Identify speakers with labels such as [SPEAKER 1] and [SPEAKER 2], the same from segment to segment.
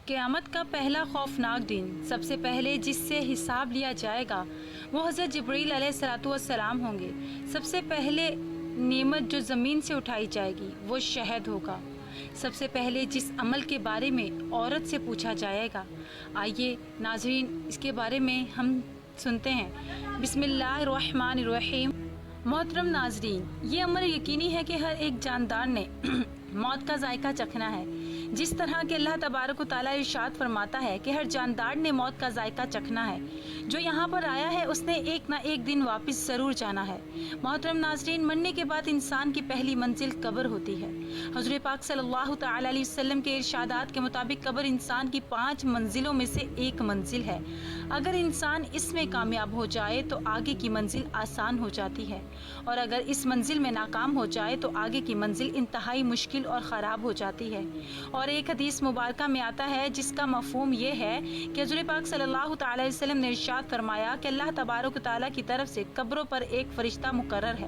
[SPEAKER 1] قیامت کا پہلا خوفناک دن سب سے پہلے جس سے حساب لیا جائے گا وہ حضرت جبرائیل علیہ الصلوۃ والسلام ہوں گے۔ سب سے پہلے نعمت جو زمین سے اٹھائی جائے گی وہ شہد ہوگا۔ سب سے پہلے جس عمل کے بارے میں عورت سے پوچھا جائے گا، آئیے ناظرین اس کے بارے میں ہم سنتے ہیں۔ بسم اللہ الرحمن الرحیم۔ محترم ناظرین، یہ امر یقینی ہے کہ ہر ایک جاندار نے موت کا ذائقہ چکھنا ہے۔ جس طرح کہ اللہ تبارک و تعالیٰ ارشاد فرماتا ہے کہ ہر جاندار نے موت کا ذائقہ چکھنا ہے، جو یہاں پر آیا ہے اس نے ایک نہ ایک دن واپس ضرور جانا ہے۔ محترم ناظرین، مرنے کے بعد انسان کی پہلی منزل قبر ہوتی ہے۔ حضور پاک صلی اللہ تعالیٰ علیہ وسلم کے ارشادات کے مطابق قبر انسان کی 5 منزلوں میں سے ایک منزل ہے۔ اگر انسان اس میں کامیاب ہو جائے تو آگے کی منزل آسان ہو جاتی ہے، اور اگر اس منزل میں ناکام ہو جائے تو آگے کی منزل انتہائی مشکل اور خراب ہو جاتی ہے۔ اور ایک حدیث مبارکہ میں آتا ہے جس کا مفہوم یہ ہے کہ حضور پاک صلی اللہ تعالیٰ علیہ وسلم نے ارشاد فرمایا کہ اللہ تبارک و تعالیٰ کی طرف سے قبروں پر ایک فرشتہ مقرر ہے۔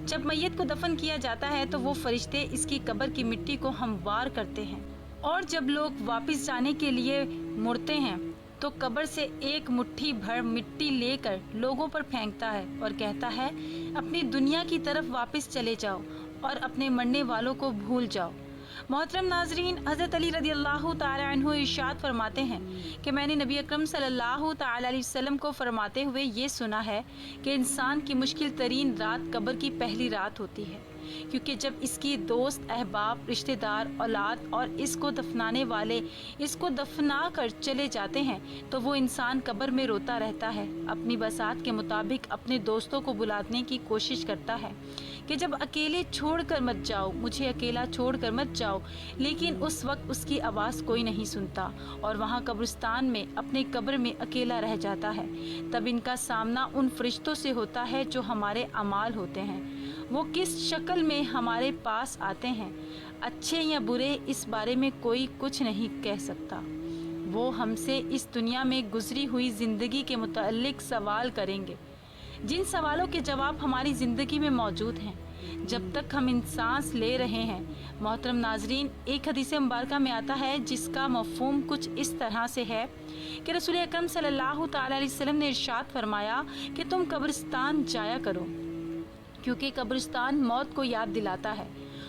[SPEAKER 1] جب میت کو دفن کیا جاتا ہے تو وہ فرشتے اس کی قبر کی مٹی کو ہموار کرتے ہیں، اور جب لوگ واپس جانے کے لیے مڑتے ہیں تو قبر سے ایک مٹھی بھر مٹی لے کر لوگوں پر پھینکتا ہے اور کہتا ہے اپنی دنیا کی طرف واپس چلے جاؤ اور اپنے مرنے والوں کو بھول جاؤ۔ محترم ناظرین، حضرت علی رضی اللہ تعالی عنہ ارشاد فرماتے ہیں کہ میں نے نبی اکرم صلی اللہ تعالی علیہ وسلم کو فرماتے ہوئے یہ سنا ہے کہ انسان کی مشکل ترین رات قبر کی پہلی رات ہوتی ہے، کیونکہ جب اس کی دوست، احباب، رشتہ دار، اولاد اور اس کو دفنانے والے اس کو دفنا کر چلے جاتے ہیں تو وہ انسان قبر میں روتا رہتا ہے، اپنی بساط کے مطابق اپنے دوستوں کو بلانے کی کوشش کرتا ہے کہ جب اکیلے چھوڑ کر مت جاؤ، مجھے اکیلا چھوڑ کر مت جاؤ، لیکن اس وقت اس کی آواز کوئی نہیں سنتا اور وہاں قبرستان میں اپنے قبر میں اکیلا رہ جاتا ہے۔ تب ان کا سامنا ان فرشتوں سے ہوتا ہے جو ہمارے اعمال ہوتے ہیں۔ وہ کس شکل میں ہمارے پاس آتے ہیں، اچھے یا برے، اس بارے میں کوئی کچھ نہیں کہہ سکتا۔ وہ ہم سے اس دنیا میں گزری ہوئی زندگی کے متعلق سوال کریں گے، جن سوالوں کے جواب ہماری زندگی میں موجود ہیں جب تک ہم سانس لے رہے ہیں۔ محترم ناظرین، ایک حدیث مبارکہ میں آتا ہے جس کا مفہوم کچھ اس طرح سے ہے کہ رسول اکرم صلی اللہ تعالیٰ علیہ وسلم نے ارشاد فرمایا کہ تم قبرستان جایا کرو، کیونکہ قبرستان موت کو یاد دلاتا ہے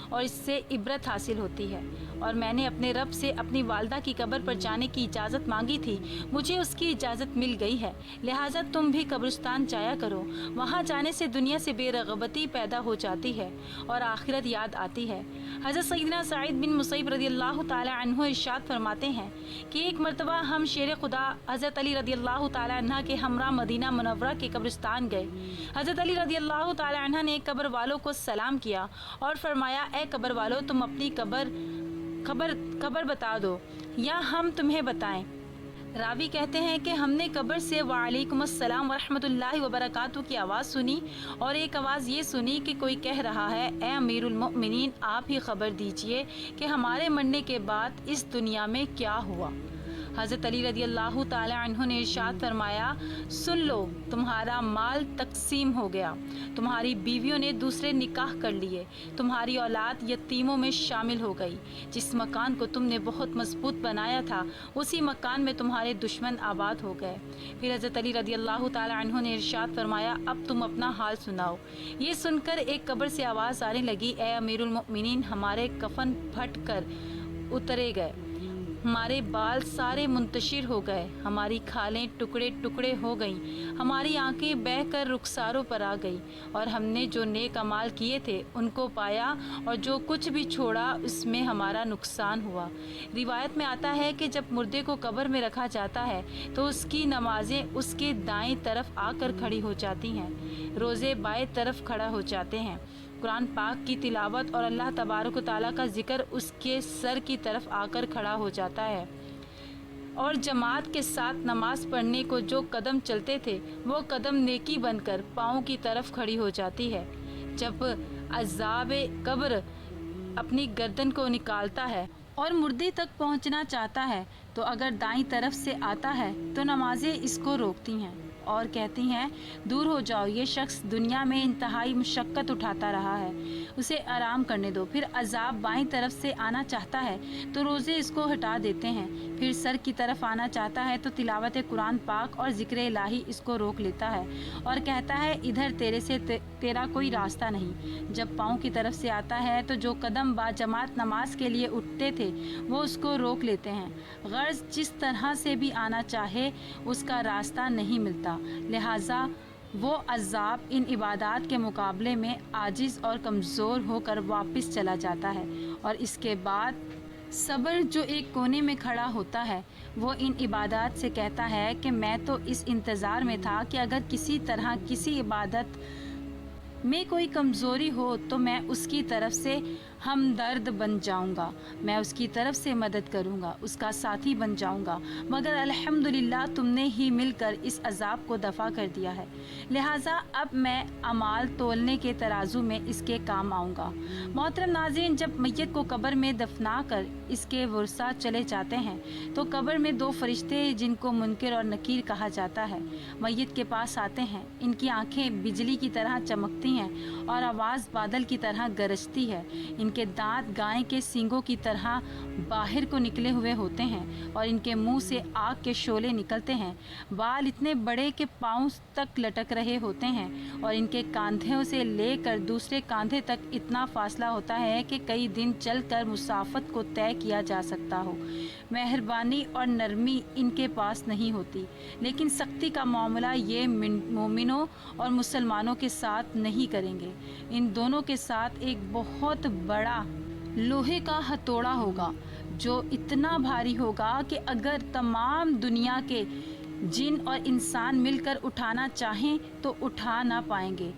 [SPEAKER 1] اور اس سے عبرت حاصل ہوتی ہے۔ اور میں نے اپنے رب سے اپنی والدہ کی قبر پر جانے کی اجازت مانگی تھی، مجھے اس کی اجازت مل گئی ہے، لہٰذا تم بھی قبرستان جایا کرو۔ وہاں جانے سے دنیا سے بے رغبتی پیدا ہو جاتی ہے اور آخرت یاد آتی ہے۔ حضرت سیدنا سعید بن مسیب رضی اللہ تعالی عنہ ارشاد فرماتے ہیں کہ ایک مرتبہ ہم شیر خدا حضرت علی رضی اللہ تعالی عنہ کے ہمراہ مدینہ منورہ کے قبرستان گئے۔ حضرت علی رضی اللہ تعالی عنہ نے قبر والوں کو سلام کیا اور فرمایا، اے قبر والوں، تم اپنی خبر بتا دو یا ہم تمہیں بتائیں۔ راوی کہتے ہیں کہ ہم نے قبر سے وعلیکم السلام ورحمۃ اللہ وبرکاتہ کی آواز سنی اور ایک آواز یہ سنی کہ کوئی کہہ رہا ہے، اے امیر المؤمنین، آپ ہی خبر دیجئے کہ ہمارے مرنے کے بعد اس دنیا میں کیا ہوا۔ حضرت علی رضی اللہ تعالی عنہ نے ارشاد فرمایا، سن لو، تمہارا مال تقسیم ہو گیا، تمہاری بیویوں نے دوسرے نکاح کر لیے، تمہاری اولاد یتیموں میں شامل ہو گئی، جس مکان کو تم نے بہت مضبوط بنایا تھا اسی مکان میں تمہارے دشمن آباد ہو گئے۔ پھر حضرت علی رضی اللہ تعالی عنہ نے ارشاد فرمایا، اب تم اپنا حال سناؤ۔ یہ سن کر ایک قبر سے آواز آنے لگی، اے امیر المؤمنین، ہمارے کفن پھٹ کر اترے گئے، ہمارے بال سارے منتشر ہو گئے، ہماری کھالیں ٹکڑے ٹکڑے ہو گئیں، ہماری آنکھیں بہہ کر رخساروں پر آ گئی، اور ہم نے جو نیک اعمال کیے تھے ان کو پایا اور جو کچھ بھی چھوڑا اس میں ہمارا نقصان ہوا۔ روایت میں آتا ہے کہ جب مردے کو قبر میں رکھا جاتا ہے تو اس کی نمازیں اس کے دائیں طرف آ کر کھڑی ہو جاتی ہیں، روزے بائیں طرف کھڑا ہو جاتے ہیں، قرآن پاک کی تلاوت اور اللہ تبارک و تعالیٰ کا ذکر اس کے سر کی طرف آ کر کھڑا ہو جاتا ہے، اور جماعت کے ساتھ نماز پڑھنے کو جو قدم چلتے تھے وہ قدم نیکی بن کر پاؤں کی طرف کھڑی ہو جاتی ہے۔ جب عذاب قبر اپنی گردن کو نکالتا ہے اور مردے تک پہنچنا چاہتا ہے تو اگر دائیں طرف سے آتا ہے تو نمازیں اس کو روکتی ہیں، اور کہتی ہیں دور ہو جاؤ، یہ شخص دنیا میں انتہائی مشقت اٹھاتا رہا ہے، اسے آرام کرنے دو۔ پھر عذاب بائیں طرف سے آنا چاہتا ہے تو روزے اس کو ہٹا دیتے ہیں، پھر سر کی طرف آنا چاہتا ہے تو تلاوت قرآن پاک اور ذکر الہی اس کو روک لیتا ہے اور کہتا ہے ادھر تیرے سے تیرا کوئی راستہ نہیں۔ جب پاؤں کی طرف سے آتا ہے تو جو قدم با جماعت نماز کے لیے اٹھتے تھے وہ اس کو روک لیتے ہیں۔ غرض جس طرح سے بھی آنا چاہے اس کا راستہ نہیں ملتا، لہٰذا وہ عذاب ان عبادات کے مقابلے میں عاجز اور کمزور ہو کر واپس چلا جاتا ہے۔ اور اس کے بعد صبر جو ایک کونے میں کھڑا ہوتا ہے وہ ان عبادات سے کہتا ہے کہ میں تو اس انتظار میں تھا کہ اگر کسی طرح کسی عبادت میں کوئی کمزوری ہو تو میں اس کی طرف سے ہمدرد بن جاؤں گا، میں اس کی طرف سے مدد کروں گا، اس کا ساتھی بن جاؤں گا، مگر الحمدللہ تم نے ہی مل کر اس عذاب کو دفع کر دیا ہے، لہٰذا اب میں اعمال تولنے کے ترازو میں اس کے کام آؤں گا۔ محترم ناظرین، جب میت کو قبر میں دفنا کر اس کے ورثہ چلے جاتے ہیں تو قبر میں دو فرشتے جن کو منکر اور نکیر کہا جاتا ہے میت کے پاس آتے ہیں۔ ان کی آنکھیں بجلی کی طرح چمکتی ہیں اور آواز بادل کی طرح گرجتی ہے، ان کے دانت گائے کے سینگوں کی طرح باہر کو نکلے ہوئے ہوتے ہیں اور ان کے منہ سے آگ کے شعلے نکلتے ہیں، بال اتنے بڑے کہ پاؤں تک لٹک رہے ہوتے ہیں اور ان کے کاندھوں سے لے کر دوسرے کاندھے تک اتنا فاصلہ ہوتا ہے کہ کئی دن چل کر مسافت کو طے کیا جا سکتا ہو۔ مہربانی اور نرمی ان کے پاس نہیں ہوتی، لیکن سختی کا معاملہ یہ مومنوں اور مسلمانوں کے ساتھ نہیں کریں گے۔ ان دونوں کے ساتھ ایک بہت بڑا لوہے کا ہتھوڑا ہوگا جو اتنا بھاری ہوگا کہ اگر تمام دنیا کے جن اور انسان مل کر اٹھانا چاہیں تو اٹھا نہ پائیں گے۔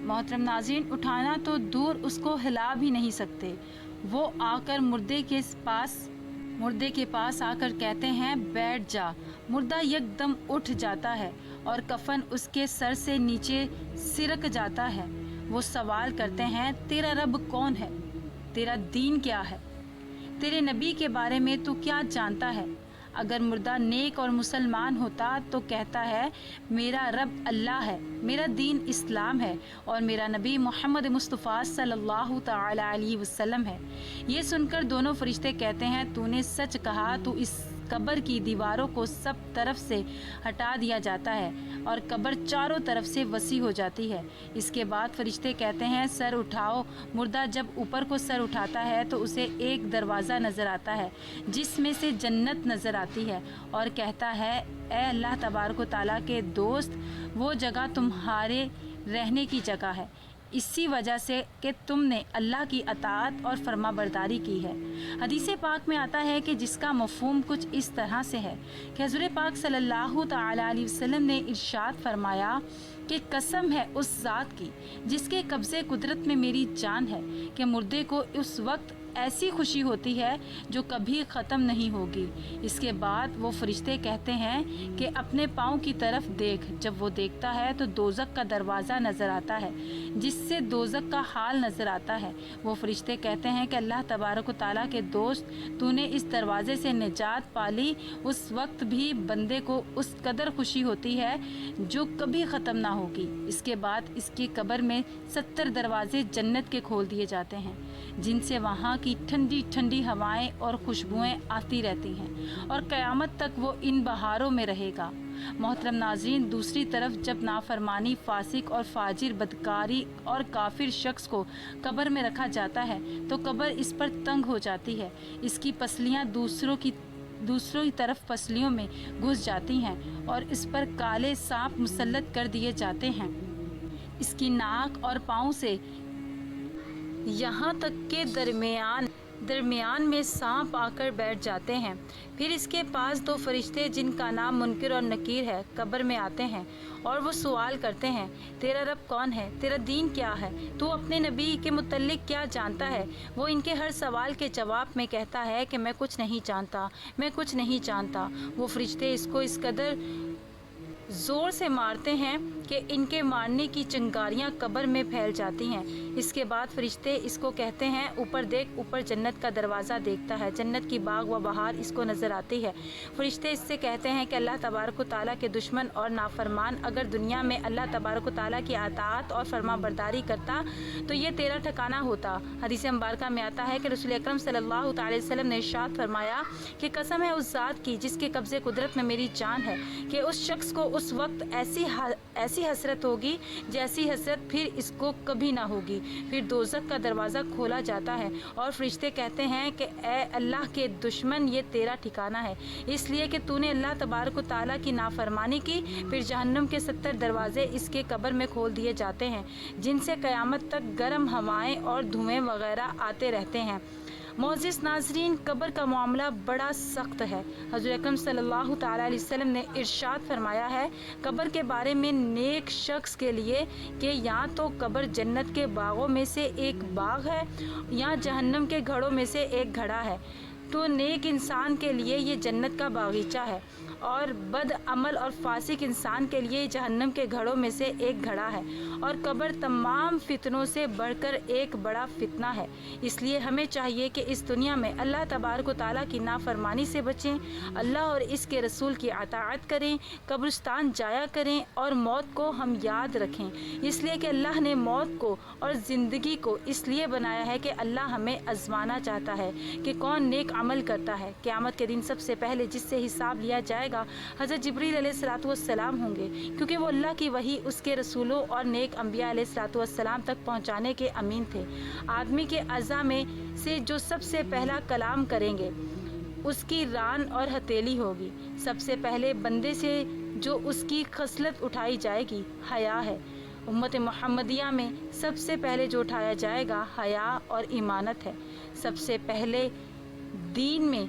[SPEAKER 1] محترم ناظرین، اٹھانا تو دور، اس کو ہلا بھی نہیں سکتے۔ وہ آ کر مردے کے پاس آ کر کہتے ہیں بیٹھ جا۔ مردہ یکدم اٹھ جاتا ہے اور کفن اس کے سر سے نیچے سرک جاتا ہے۔ وہ سوال کرتے ہیں تیرا رب کون ہے؟ تیرا دین کیا ہے؟ تیرے نبی کے بارے میں تو کیا جانتا ہے؟ اگر مردہ نیک اور مسلمان ہوتا تو کہتا ہے میرا رب اللہ ہے، میرا دین اسلام ہے اور میرا نبی محمد مصطفیٰ صلی اللہ تعالی علیہ وسلم ہے۔ یہ سن کر دونوں فرشتے کہتے ہیں تو نے سچ کہا، تو اس قبر کی دیواروں کو سب طرف سے ہٹا دیا جاتا ہے اور قبر چاروں طرف سے وسیع ہو جاتی ہے۔ اس کے بعد فرشتے کہتے ہیں سر اٹھاؤ۔ مردہ جب اوپر کو سر اٹھاتا ہے تو اسے ایک دروازہ نظر آتا ہے جس میں سے جنت نظر آتی ہے اور کہتا ہے اے اللہ تبارک و تعالیٰ کے دوست، وہ جگہ تمہارے رہنے کی جگہ ہے، اسی وجہ سے کہ تم نے اللہ کی اطاعت اور فرما برداری کی ہے۔ حدیث پاک میں آتا ہے کہ جس کا مفہوم کچھ اس طرح سے ہے کہ حضور پاک صلی اللہ تعالی علیہ وسلم نے ارشاد فرمایا کہ قسم ہے اس ذات کی جس کے قبضے قدرت میں میری جان ہے کہ مردے کو اس وقت ایسی خوشی ہوتی ہے جو کبھی ختم نہیں ہوگی۔ اس کے بعد وہ فرشتے کہتے ہیں کہ اپنے پاؤں کی طرف دیکھ۔ جب وہ دیکھتا ہے تو دوزخ کا دروازہ نظر آتا ہے جس سے دوزخ کا حال نظر آتا ہے۔ وہ فرشتے کہتے ہیں کہ اللہ تبارک و تعالیٰ کے دوست، تو نے اس دروازے سے نجات پالی۔ اس وقت بھی بندے کو اس قدر خوشی ہوتی ہے جو کبھی ختم نہ ہوگی۔ اس کے بعد اس کی قبر میں 70 دروازے جنت کے کھول دیے جاتے ہیں جن سے وہاں کی ٹھنڈی ٹھنڈی ہوائیں اور خوشبوئیں آتی رہتی ہیں اور قیامت تک وہ ان بہاروں میں رہے گا۔ محترم ناظرین، دوسری طرف جب نافرمانی، فاسق اور فاجر، بدکاری اور کافر شخص کو قبر میں رکھا جاتا ہے تو قبر اس پر تنگ ہو جاتی ہے، اس کی پسلیاں دوسروں کی طرف پسلیوں میں گھس جاتی ہیں اور اس پر کالے سانپ مسلط کر دیے جاتے ہیں۔ اس کی ناک اور پاؤں سے یہاں تک کہ درمیان میں سانپ آ کر بیٹھ جاتے ہیں۔ پھر اس کے پاس دو فرشتے جن کا نام منکر اور نکیر ہے قبر میں آتے ہیں اور وہ سوال کرتے ہیں تیرا رب کون ہے؟ تیرا دین کیا ہے؟ تو اپنے نبی کے متعلق کیا جانتا ہے؟ وہ ان کے ہر سوال کے جواب میں کہتا ہے کہ میں کچھ نہیں جانتا، میں کچھ نہیں جانتا۔ وہ فرشتے اس کو اس قدر زور سے مارتے ہیں کہ ان کے مارنے کی چنگاریاں قبر میں پھیل جاتی ہیں۔ اس کے بعد فرشتے اس کو کہتے ہیں اوپر دیکھ، اوپر جنت کا دروازہ دیکھتا ہے، جنت کی باغ و بہار اس کو نظر آتی ہے۔ فرشتے اس سے کہتے ہیں کہ اللہ تبارک و تعالیٰ کے دشمن اور نافرمان اگر دنیا میں اللہ تبارک و تعالیٰ کی اطاعت اور فرما برداری کرتا تو یہ تیرا ٹھکانہ ہوتا۔ حدیث مبارکہ میں آتا ہے کہ رسول اکرم صلی اللہ تعالی وسلم نے ارشاد فرمایا کہ قسم ہے اس ذات کی جس کے قبضے قدرت میں میری جان ہے کہ اس شخص کو اس وقت ایسی حسرت ہوگی جیسی حسرت پھر اس کو کبھی نہ ہوگی۔ پھر دوزخ کا دروازہ کھولا جاتا ہے اور فرشتے کہتے ہیں کہ اے اللہ کے دشمن یہ تیرا ٹھکانہ ہے اس لیے کہ تو نے اللہ تبارک و تعالیٰ کی نافرمانی کی۔ پھر جہنم کے 70 دروازے اس کے قبر میں کھول دیے جاتے ہیں جن سے قیامت تک گرم ہوائیں اور دھوئیں وغیرہ آتے رہتے ہیں۔ معزز ناظرین، قبر کا معاملہ بڑا سخت ہے۔ حضور اکرم صلی اللہ تعالیٰ علیہ وسلم نے ارشاد فرمایا ہے قبر کے بارے میں نیک شخص کے لیے کہ یا تو قبر جنت کے باغوں میں سے ایک باغ ہے یا جہنم کے گھڑوں میں سے ایک گھڑا ہے، تو نیک انسان کے لیے یہ جنت کا باغیچہ ہے اور بد عمل اور فاسق انسان کے لیے جہنم کے گھڑوں میں سے ایک گھڑا ہے، اور قبر تمام فتنوں سے بڑھ کر ایک بڑا فتنہ ہے۔ اس لیے ہمیں چاہیے کہ اس دنیا میں اللہ تبارک و تعالیٰ کی نافرمانی سے بچیں، اللہ اور اس کے رسول کی اطاعت کریں، قبرستان جایا کریں اور موت کو ہم یاد رکھیں، اس لیے کہ اللہ نے موت کو اور زندگی کو اس لیے بنایا ہے کہ اللہ ہمیں آزمانا چاہتا ہے کہ کون نیک عمل کرتا ہے۔ قیامت کے دن سب سے پہلے جس سے حساب لیا جائے گا حضرت جبریل علیہ السلام ہوں گے، کیونکہ وہ اللہ کی وحی اس کے رسولوں اور نیک انبیاء علیہ السلام تک پہنچانے کے امین تھے۔ آدمی کے اعضاء میں سے جو سب سے پہلا کلام کریں گے اس کی ران اور ہتھیلی ہوگی۔ سب سے پہلے بندے سے جو اس کی خصلت اٹھائی جائے گی حیا ہے۔ امت محمدیہ میں سب سے پہلے جو اٹھایا جائے گا حیا اور ایمانت ہے۔ سب سے پہلے دین میں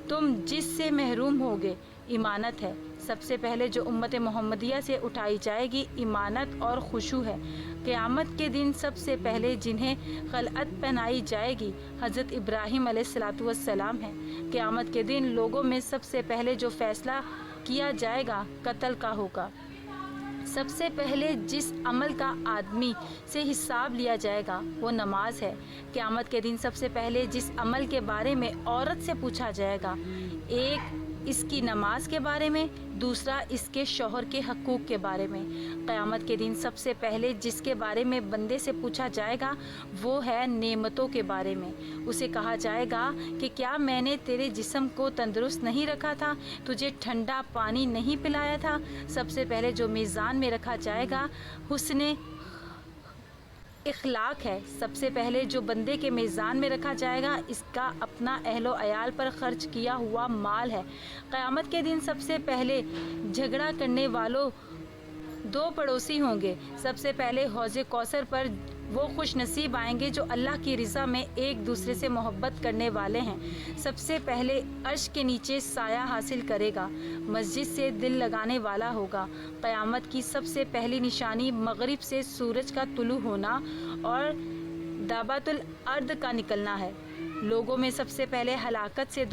[SPEAKER 1] تم جس سے محروم ہوگے ایمانت ہے۔ سب سے پہلے جو امت محمدیہ سے اٹھائی جائے گی ایمانت اور خشوع ہے۔ قیامت کے دن سب سے پہلے جنہیں خلعت پہنائی جائے گی حضرت ابراہیم علیہ السلام ہیں۔ قیامت کے دن لوگوں میں سب سے پہلے جو فیصلہ کیا جائے گا قتل کا ہوگا۔ سب سے پہلے جس عمل کا آدمی سے حساب لیا جائے گا وہ نماز ہے۔ قیامت کے دن سب سے پہلے جس عمل کے بارے میں عورت سے پوچھا جائے گا، ایک اس کی نماز کے بارے میں، دوسرا اس کے شوہر کے حقوق کے بارے میں۔ قیامت کے دن سب سے پہلے جس کے بارے میں بندے سے پوچھا جائے گا وہ ہے نعمتوں کے بارے میں۔ اسے کہا جائے گا کہ کیا میں نے تیرے جسم کو تندرست نہیں رکھا تھا، تجھے ٹھنڈا پانی نہیں پلایا تھا۔ سب سے پہلے جو میزان میں رکھا جائے گا حسن اخلاق ہے۔ سب سے پہلے جو بندے کے میزان میں رکھا جائے گا اس کا اپنا اہل و عیال پر خرچ کیا ہوا مال ہے۔ قیامت کے دن سب سے پہلے جھگڑا کرنے والوں دو پڑوسی ہوں گے۔ سب سے پہلے حوض کوثر پر وہ خوش نصیب آئیں گے جو اللہ کی رضا میں ایک دوسرے سے محبت کرنے والے ہیں۔ سب سے پہلے عرش کے نیچے سایہ حاصل کرے گا، مسجد سے دل لگانے والا ہوگا۔ قیامت کی سب سے پہلی نشانی مغرب سے سورج کا طلوع ہونا اور دابۃ الارض کا نکلنا ہے۔ لوگوں میں سب سے پہلے ہلاکت سے دو